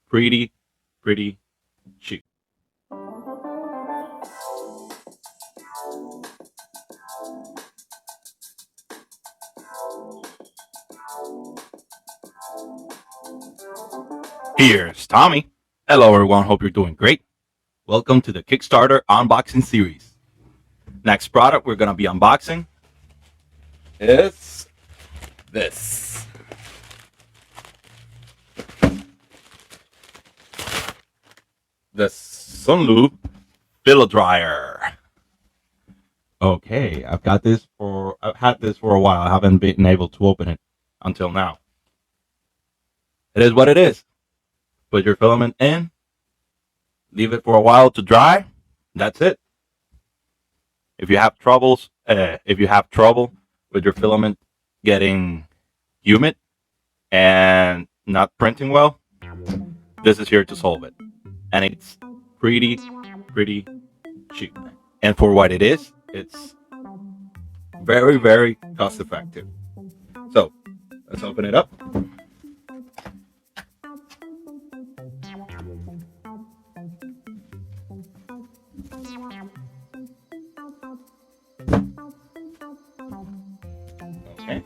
pretty cheap. Here's Tommy. Hello everyone, hope you're doing great. Welcome to the Kickstarter unboxing series. Next product we're going to be unboxing is this. The SUNLU FilaDryer. Okay, I've had this for a while. I haven't been able to open it until now. It is what it is. Put your filament in, leave it for a while to dry. That's it. If you have trouble with your filament getting humid and not printing well, this is here to solve it. And it's pretty cheap. And for what it is, it's very cost effective. So let's open it up. Okay.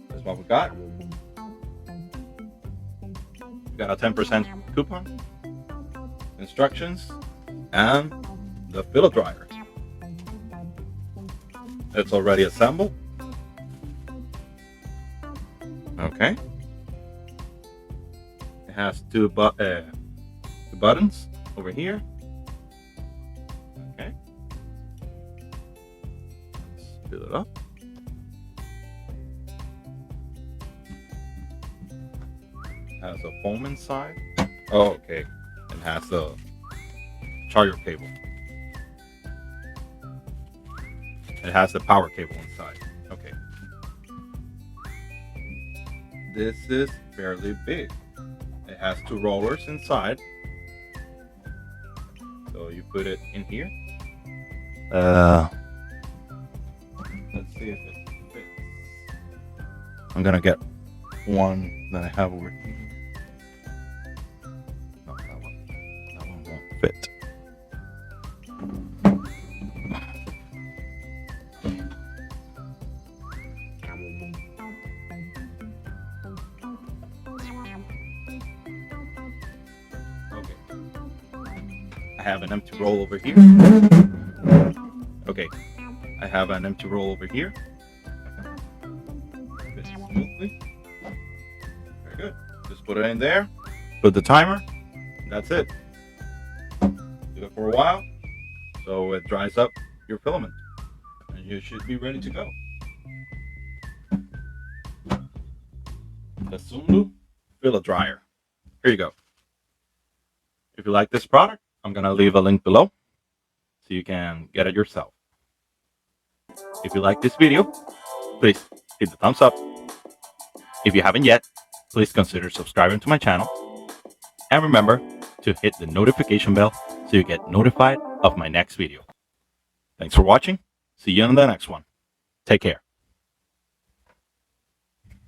That's what we got. We got a 10% coupon, instructions, and the FilaDryer. It's already assembled. Okay. It has two buttons over here. Okay. Let's fill it up. It has a foam inside. Oh, okay. It has a charger cable. It has the power cable inside. Okay. This is fairly big. It has two rollers inside. So you put it in here. Let's see if it fits. I'm gonna get one that I have over here. No, that one won't fit. Okay. I have an empty roll over here. Okay. I have an empty roll over here. Fits smoothly. Very good. Just put it in there. Put the timer. That's it. Do it for a while so it dries up your filament. And you should be ready to go. The SUNLU FilaDryer. Here you go. If you like this product, I'm going to leave a link below so you can get it yourself. If you like this video, please hit the thumbs up. If you haven't yet, please consider subscribing to my channel. And remember to hit the notification bell so you get notified of my next video. Thanks for watching. See you in the next one. Take care.